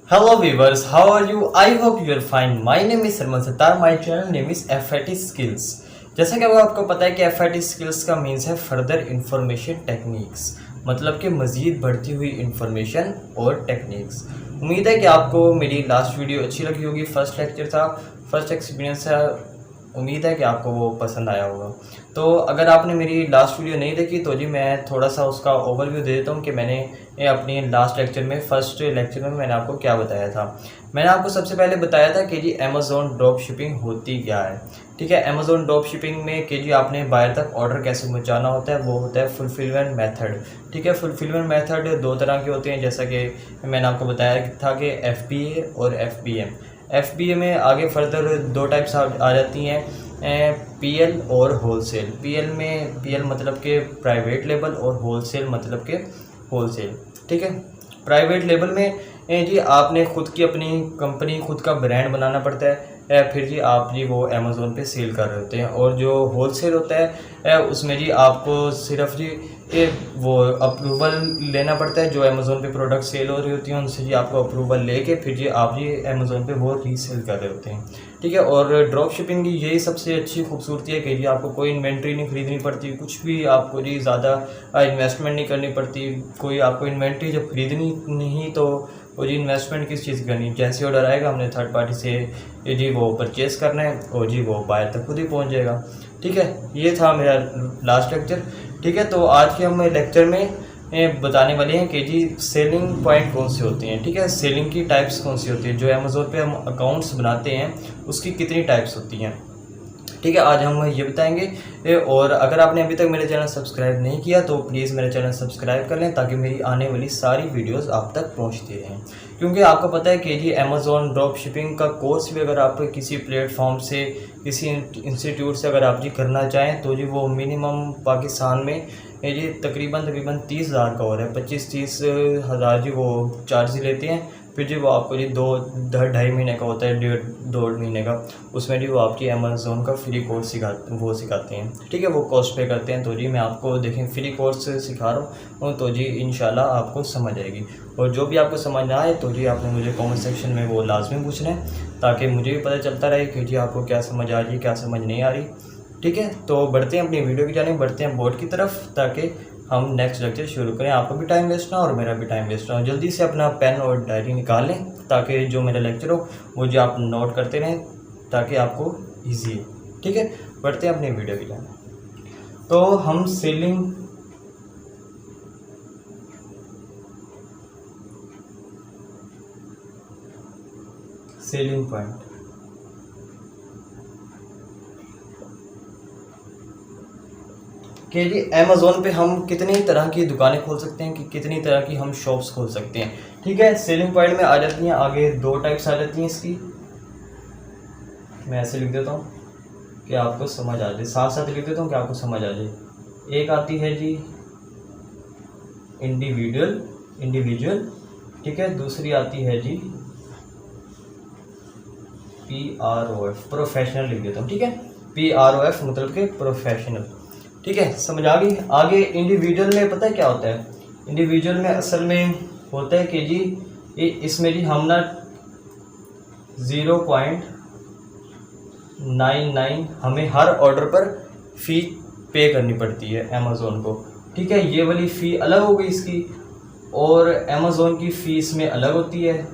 Hello viewers, how are you? I hope you are fine. My name is Sarmal Sattar. My channel name is FIT Skills. जैसा कि आपको पता है कि FIT Skills का means है फर्दर इंफॉर्मेशन टेक्निक्स, मतलब कि मज़ीद बढ़ती हुई इंफॉर्मेशन और टेक्निक्स। उम्मीद है कि आपको मेरी लास्ट वीडियो अच्छी लगी होगी। फर्स्ट लेक्चर था, फर्स्ट एक्सपीरियंस था, उम्मीद है कि आपको वो पसंद आया होगा। तो अगर आपने मेरी लास्ट वीडियो नहीं देखी तो जी मैं थोड़ा सा उसका ओवरव्यू दे देता हूँ कि मैंने अपनी लास्ट लेक्चर में, फर्स्ट लेक्चर में मैंने आपको क्या बताया था। मैंने आपको सबसे पहले बताया था कि जी अमेज़ॉन ड्रॉप शिपिंग होती क्या है। ठीक है, अमेज़ॉन ड्रॉप शिपिंग में कि जी आपने बायर तक ऑर्डर कैसे पहुँचाना होता है, वो होता है फुलफिलमेंट मेथड। ठीक है, फुलफिलमेंट मेथड दो तरह के होते हैं, जैसा कि मैंने आपको बताया था कि FBA और FBM। FBA में आगे फर्दर दो टाइप्स आ जाती हैं, PL और होलसेल। PL मतलब के प्राइवेट लेबल और होलसेल मतलब के होलसेल। ठीक है, प्राइवेट लेबल में जी आपने खुद की अपनी कंपनी, खुद का ब्रांड बनाना पड़ता है, फिर जी आप जी वो अमेज़ॉन पे सेल कर रहे होते हैं। और जो होलसेल होता है उसमें जी आपको सिर्फ जी वो अप्रूवल लेना पड़ता है। जो अमेज़ॉन पे प्रोडक्ट सेल हो रही होती हैं उनसे जी आपको अप्रूवल लेके फिर जी आप जी अमेज़ॉन पे वो रीसेल कर रहे होते हैं। ठीक है, और ड्रॉप शिपिंग की यही सबसे अच्छी खूबसूरती है कि जी आपको कोई इन्वेंट्री नहीं खरीदनी पड़ती, कुछ भी आपको जी ज़्यादा इन्वेस्टमेंट नहीं करनी पड़ती। कोई आपको इन्वेंट्री जब खरीदनी नहीं तो वो जी इन्वेस्टमेंट किस चीज़ करनी, जैसे ऑर्डर आएगा हमने थर्ड पार्टी से जी वो परचेज़ करना है और जी वो बायर तक खुद ही पहुंच जाएगा। ठीक है, ये था मेरा लास्ट लेक्चर। ठीक है, तो आज के हम लेक्चर में बताने वाले हैं कि जी सेलिंग पॉइंट कौन से होते हैं। ठीक है, सेलिंग की टाइप्स कौन सी होती है, जो अमेज़ॉन पे हम अकाउंट्स बनाते हैं उसकी कितनी टाइप्स होती हैं। ठीक है, आज हम ये बताएंगे। और अगर आपने अभी तक मेरे चैनल सब्सक्राइब नहीं किया तो प्लीज़ मेरे चैनल सब्सक्राइब कर लें, ताकि मेरी आने वाली सारी वीडियोस आप तक पहुंचती रहें। क्योंकि आपको पता है कि जी अमेज़ॉन ड्रॉप शिपिंग का कोर्स भी अगर आप किसी प्लेटफॉर्म से, किसी इंस्टीट्यूट से अगर आप जी करना चाहें तो जी वो मिनिमम पाकिस्तान में जी तकरीबन 30,000 का हो रहा है। 25-30 हज़ार जी वो चार्ज लेते हैं। फिर जी वो आपको जी 2-2.5 महीने का होता है, 1.5-2 महीने का, उसमें जी वो आपकी अमेज़ॉन का फ्री कोर्स सिखाते हैं। ठीक है, वो कॉस्ट पे करते हैं। तो जी मैं आपको देखें फ्री कोर्स सिखा रहा हूँ, तो जी इंशाल्लाह आपको समझ आएगी। और जो भी आपको समझ ना आए तो जी आपने मुझे कमेंट सेक्शन में वो लाजमी पूछना है, ताकि मुझे भी पता चलता रहे कि जी आपको क्या समझ आ रही है, क्या समझ नहीं आ रही। ठीक है, तो बढ़ते हैं अपनी वीडियो की जानिब, बढ़ते हैं बोर्ड की तरफ, ताकि हम नेक्स्ट लेक्चर शुरू करें। आपको भी टाइम वेस्ट ना और मेरा भी टाइम वेस्ट ना हो। जल्दी से अपना पेन और डायरी निकाल लें, ताकि जो मेरा लेक्चर हो वो जो आप नोट करते रहें, ताकि आपको ईजी है। ठीक है, बढ़ते हैं अपनी वीडियो की जानिब। तो हम सेलिंग पॉइंट, कि जी अमेज़ॉन पे हम कितनी तरह की दुकानें खोल सकते हैं, कि कितनी तरह की हम शॉप्स खोल सकते हैं। ठीक है, सेलिंग पॉइंट में आ जाती हैं आगे दो टाइप्स आ जाती हैं इसकी। मैं ऐसे लिख देता हूँ कि आपको समझ आ जाए, साथ साथ लिख देता हूँ कि आपको समझ आ जाए। एक आती है जी इंडिविजुअल। ठीक है, दूसरी आती है जी PROF, प्रोफेशनल लिख देता हूँ। ठीक है, PROF मतलब के प्रोफेशनल। ठीक है, समझ आ गई। आगे इंडिविजुअल में पता है क्या होता है? इंडिविजुअल में असल में होता है कि जी इसमें जी हम ना 0.99 हमें हर ऑर्डर पर फ़ी पे करनी पड़ती है अमेज़ॉन को। ठीक है, ये वाली फ़ी अलग हो गई इसकी, और अमेज़ॉन की फ़ीस में अलग होती है।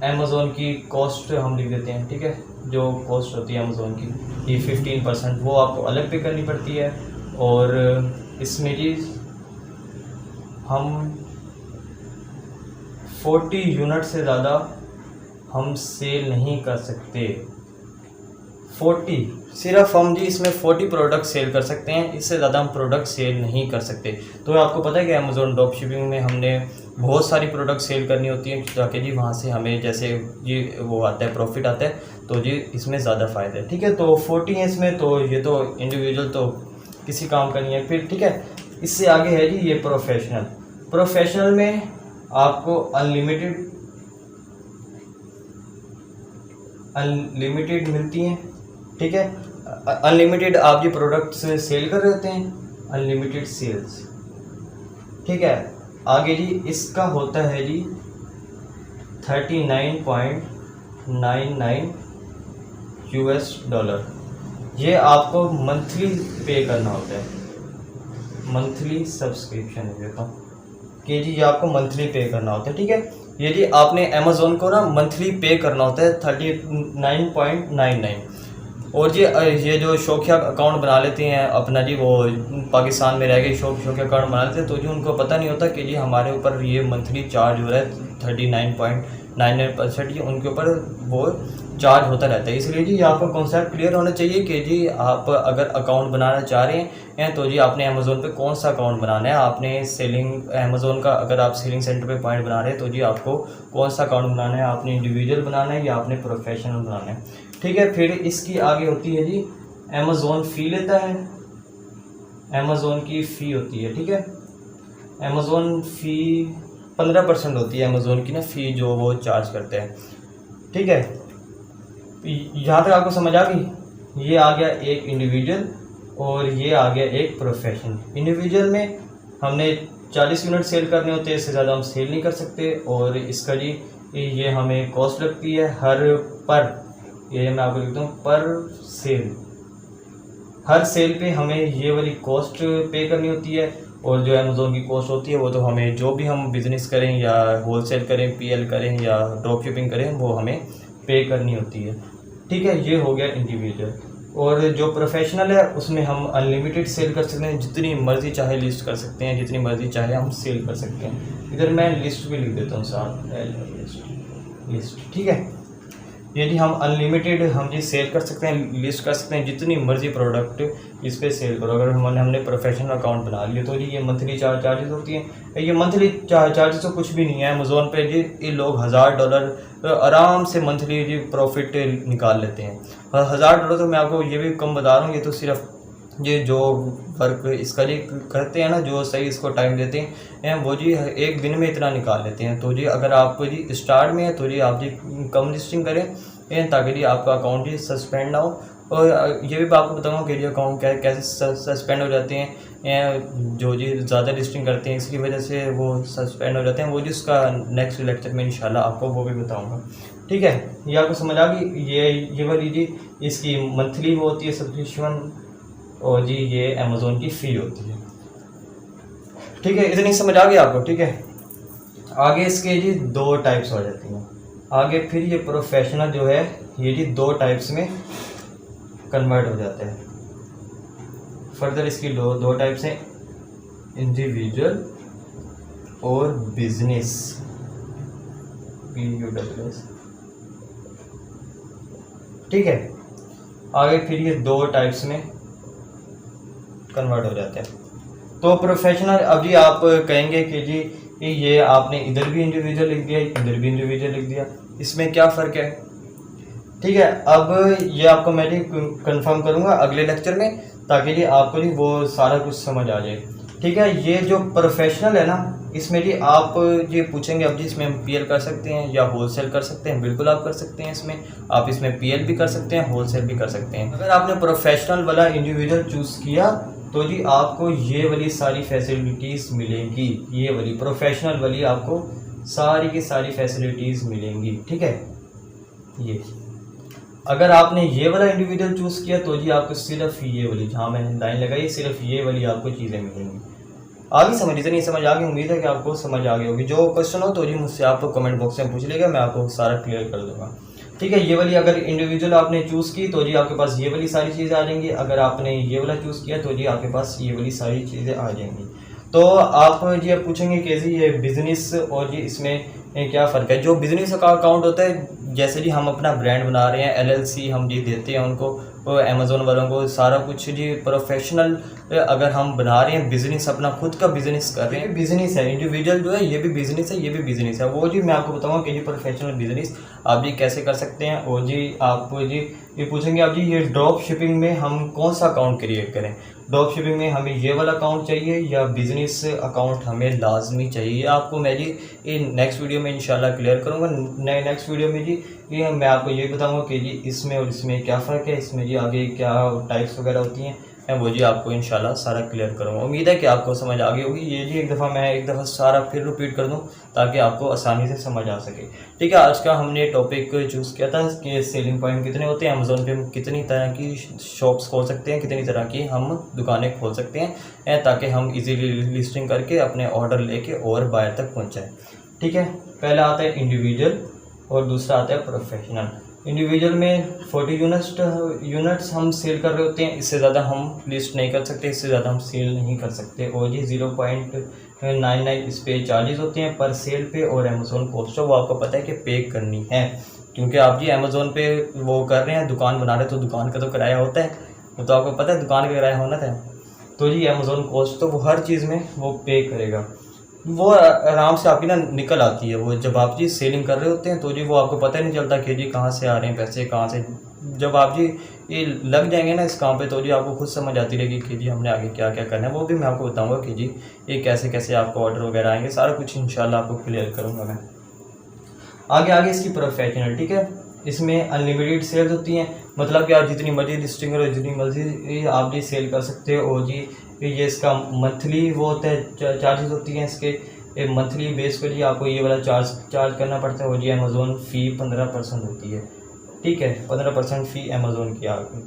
अमेज़ॉन की कॉस्ट हम लिख देते हैं। ठीक है, जो कॉस्ट होती है अमेज़ॉन की, ये 15% वो आपको अलग पे करनी पड़ती है। और इसमें जी हम 40 यूनिट से ज़्यादा हम सेल नहीं कर सकते। 40 सिर्फ हम जी इसमें 40 प्रोडक्ट सेल कर सकते हैं, इससे ज़्यादा हम प्रोडक्ट सेल नहीं कर सकते। तो आपको पता है कि अमेज़ॉन ड्रॉप शिपिंग में हमने बहुत सारी प्रोडक्ट सेल करनी होती है, ताकि जी वहाँ से हमें जैसे जी वो आता है, प्रॉफिट आता है, तो जी इसमें ज़्यादा फ़ायदा है। ठीक है, तो 40 है इसमें, तो ये तो इंडिविजुअल तो किसी काम का नहीं है। फिर ठीक है, इससे आगे है जी ये प्रोफेशनल में आपको अनलिमिटेड मिलती हैं। ठीक है, अनलिमिटेड आप जी प्रोडक्ट सेल कर रहे होते हैं, अनलिमिटेड सेल्स। ठीक है, आगे जी इसका होता है जी $39.99 ये आपको मंथली पे करना होता है, मंथली सब्सक्रिप्शन है तो कि जी ये आपको मंथली पे करना होता है। ठीक है, ये जी आपने अमेज़ोन को ना मंथली पे करना होता है 39.99। और ये जो शौकिया अकाउंट बना लेते हैं अपना जी, वो पाकिस्तान में रह गए शौकिया अकाउंट बना लेते हैं, तो जी उनको पता नहीं होता कि जी हमारे ऊपर ये मंथली चार्ज हो रहा है 39.99%, ये उनके ऊपर वो चार्ज होता रहता है। इसलिए जी आपका कॉन्सेप्ट क्लियर होना चाहिए कि जी आप अगर अकाउंट बनाना चाह रहे हैं तो जी आपने अमेज़ोन पे कौन सा अकाउंट बनाना है। आपने सेलिंग अमेज़ोन का अगर आप सेलिंग सेंटर पे पॉइंट बना रहे हैं तो जी आपको कौन सा अकाउंट बनाना है, आपने इंडिविजुअल बनाना है या आपने प्रोफेशनल बनाना है। ठीक है, फिर इसकी आगे होती है जी अमेज़ोन फ़ी लेता है, अमेज़ोन की फ़ी होती है। ठीक है, अमेज़ोन फ़ी 15% होती है अमेज़ोन की ना फ़ी जो वो चार्ज करते हैं। ठीक है, यहाँ तक आपको समझ आ गई। ये आ गया एक इंडिविजुअल और ये आ गया एक प्रोफेशनल। इंडिविजुअल में हमने 40 यूनिट सेल करने होते हैं, इससे ज़्यादा हम सेल नहीं कर सकते। और इसका जी ये हमें कॉस्ट लगती है ये मैं आपको लिखता हूँ पर सेल, हर सेल पे हमें ये वाली कॉस्ट पे करनी होती है। और जो अमेज़ोन की कॉस्ट होती है वो तो हमें जो भी हम बिज़नेस करें या होलसेल करें, पीएल करें या ड्रॉप शिपिंग करें, वो हमें पे करनी होती है। ठीक है, ये हो गया इंडिविजुअल। और जो प्रोफेशनल है उसमें हम अनलिमिटेड सेल कर सकते हैं, जितनी मर्ज़ी चाहे लिस्ट कर सकते हैं, जितनी मर्ज़ी चाहे हम सेल कर सकते हैं। इधर मैं लिस्ट भी लिख देता हूँ साथ, लिस्ट। ठीक है, ये जी हम अनलिमिटेड हम जी सेल कर सकते हैं, लिस्ट कर सकते हैं, जितनी मर्ज़ी प्रोडक्ट इस पर सेल करो। अगर हमने प्रोफेशनल अकाउंट बना लिया तो जी ये मंथली चार्जेस होती हैं। ये मंथली चार्जेस तो कुछ भी नहीं है। अमेज़ोन पे जी ये लोग $1000 आराम से मंथली जी प्रॉफिट निकाल लेते हैं। $1000 तो मैं आपको ये भी कम बता रहा हूँ, ये तो सिर्फ ये जो वर्क इसका जी करते हैं ना, जो सही इसको टाइम देते हैं वो जी एक दिन में इतना निकाल लेते हैं। तो जी अगर आप जी स्टार्ट में है तो जी आप जी कम लिस्टिंग करें ताकि जी आपका अकाउंट जी सस्पेंड ना हो। और ये भी आपको बताऊंगा कि जी अकाउंट कैसे सस्पेंड हो जाते हैं। जो जी ज़्यादा लिस्टिंग करते हैं इसकी वजह से वो सस्पेंड हो जाते हैं, वो जी उसका नेक्स्ट लेक्चर में इंशाल्लाह आपको वो भी बताऊँगा। ठीक है, ये आपको समझ आ गई। ये वाली जी इसकी मंथली वो होती है सब्सक्रिप्शन, और जी ये अमेज़ोन की फ़ी होती है। ठीक है, इतनी समझ आ गई आपको। ठीक है, आगे इसके जी 2 टाइप्स हो जाती हैं। आगे फिर ये प्रोफेशनल जो है ये जी 2 टाइप्स में कन्वर्ट हो जाता है। फर्दर इसकी दो टाइप्स हैं, इंडिविजुअल और बिजनेस, PUWS। ठीक है, आगे फिर ये 2 टाइप्स में कन्वर्ट हो जाते हैं। तो प्रोफेशनल, अब जी आप कहेंगे कि जी ये आपने इधर भी इंडिविजुअल लिख दिया, इधर भी इंडिविजुअल लिख दिया, इसमें क्या फ़र्क है। ठीक है, अब ये आपको मैं जी कंफर्म करूँगा अगले लेक्चर में, ताकि जी आपको जी वो सारा कुछ समझ आ जाए। ठीक है, ये जो प्रोफेशनल है ना, इसमें जी आप ये पूछेंगे अब जी इसमें हम पीएल कर सकते हैं या होलसेल कर सकते हैं। बिल्कुल आप कर सकते हैं, इसमें आप इसमें पीएल भी कर सकते हैं, होलसेल भी कर सकते हैं। अगर आपने प्रोफेशनल वाला इंडिविजुअल चूज़ किया तो जी आपको ये वाली सारी फैसिलिटीज़ मिलेंगी, ये वाली प्रोफेशनल वाली आपको सारी की सारी फैसिलिटीज़ मिलेंगी। ठीक है, ये अगर आपने ये वाला इंडिविजुअल चूज़ किया तो जी आपको सिर्फ ये वाली, जहाँ मैंने लाइन लगाई, सिर्फ ये वाली आपको चीज़ें मिलेंगी। आगे समझ, इतनी समझ आ गई, उम्मीद है कि आपको समझ आ गई होगी। जो क्वेश्चन हो तो जी मुझसे आप कमेंट बॉक्स में पूछ लेगा, मैं आपको सारा क्लियर कर दूँगा। ठीक है, ये वाली अगर इंडिविजुअल आपने चूज़ की तो जी आपके पास ये वाली सारी चीज़ें आ जाएंगी। अगर आपने ये वाला चूज़ किया तो जी आपके पास ये वाली सारी चीज़ें आ जाएंगी। तो आप जी अब पूछेंगे कि जी ये बिज़नेस और जी इसमें क्या फ़र्क है। जो बिज़नेस का अकाउंट होता है, जैसे जी हम अपना ब्रांड बना रहे हैं, LLC हम जी देते हैं उनको, अमेज़ोन वालों को सारा कुछ जी। प्रोफेशनल अगर हम बना रहे हैं बिज़नेस, अपना खुद का बिज़नेस कर रहे हैं, बिज़नेस है। इंडिविजुअल जो है ये भी बिज़नेस है, ये भी बिज़नेस है। वो जी मैं आपको बताऊंगा कि जी प्रोफेशनल बिज़नेस आप जी कैसे कर सकते हैं। और जी आप जी ये पूछेंगे आप जी ये ड्रॉप शिपिंग में हम कौन सा अकाउंट क्रिएट करें। ड्रॉप शिपिंग में हमें ये वाला अकाउंट चाहिए या बिज़नेस अकाउंट हमें लाजमी चाहिए, आपको मैं जी नेक्स्ट वीडियो में इंशाल्लाह क्लियर करूँगा। नेक्स्ट वीडियो में जी ये मैं आपको ये बताऊँगा कि जी इसमें और इसमें क्या फ़र्क है, इसमें जी आगे क्या टाइप्स वगैरह होती हैं, मैं वो जी आपको इंशाल्लाह सारा क्लियर करूँगा। उम्मीद है कि आपको समझ आ गई होगी। ये जी एक दफ़ा सारा फिर रिपीट कर दूँ ताकि आपको आसानी से समझ आ सके। ठीक है, आज का हमने टॉपिक चूज़ किया था कि सेलिंग पॉइंट कितने होते हैं, अमेज़ॉन पे हम कितनी तरह की शॉप्स खोल सकते हैं, कितनी तरह की हम दुकानें खोल सकते हैं ताकि हम इजीली लिस्टिंग करके अपने ऑर्डर लेके और बायर तक पहुँचाएँ। ठीक है, पहला आता है इंडिविजुअल और दूसरा आता है प्रोफेशनल। इंडिविजुअल में 40 यूनिट्स हम सेल कर रहे होते हैं, इससे ज़्यादा हम लिस्ट नहीं कर सकते, इससे ज़्यादा हम सेल नहीं कर सकते। और जी 0.99 इस पे चार्जेस होते हैं पर सेल पे, और अमेज़ोन पोस्ट वो आपको पता है कि पे करनी है, क्योंकि आप जी अमेज़ोन पे वो कर रहे हैं, दुकान बना रहे हैं, तो दुकान का तो किराया होता है, वो तो आपको पता है दुकान का किराया होना था। तो जी अमेज़ोन पोस्ट तो वो हर चीज़ में वो पे करेगा, वो आराम से आपकी ना निकल आती है। वो जब आप जी सेलिंग कर रहे होते हैं तो जी वो आपको पता ही नहीं चलता कि जी कहाँ से आ रहे हैं पैसे, कहाँ से। जब आप जी ये लग जाएंगे ना इस काम पे तो जी आपको खुद समझ आती रहेगी कि जी हमने आगे क्या क्या करना है। वो भी मैं आपको बताऊंगा कि जी ये कैसे कैसे आपको ऑर्डर वगैरह आएंगे, सारा कुछ इंशाल्लाह आपको क्लियर करूँगा मैं। आगे इसकी प्रोफेशनल। ठीक है, इसमें अनलिमिटेड सेल्स होती हैं, मतलब कि आप जितनी मर्जी लिस्टिंग करो, जितनी मर्जी आप जी सेल कर सकते हो। और जी ये इसका मंथली वो होता है, चार्जेस होती हैं इसके मंथली बेस पर जी आपको ये वाला चार्ज करना पड़ता है। और जी अमेज़ोन फ़ी 15% होती है। ठीक है, 15% फ़ी अमेज़ोन की आपकी।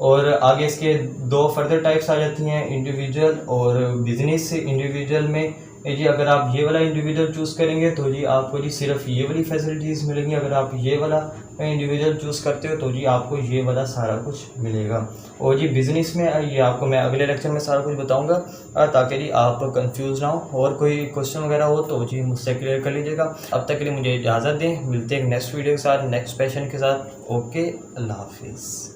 और आगे इसके दो फर्दर टाइप्स आ जाती हैं, इंडिविजुअल और बिजनेस। इंडिविजुअल में जी अगर आप ये वाला इंडिविजुअल चूज़ करेंगे तो जी आपको जी सिर्फ ये वाली फैसिलिटीज़ मिलेंगी। अगर आप ये वाला इंडिविजुअल चूज़ करते हो तो जी आपको ये वाला सारा कुछ मिलेगा। और जी बिज़नेस में ये आपको मैं अगले लेक्चर में सारा कुछ बताऊंगा ताकि जी आप कंफ्यूज ना हो। और कोई क्वेश्चन वगैरह हो तो जी मुझसे क्लियर कर लीजिएगा। अब तक के लिए मुझे इजाज़त दें, मिलते हैं नेक्स्ट वीडियो के साथ, नेक्स्ट पैशन के साथ। ओके, अल्लाह हाफिज़।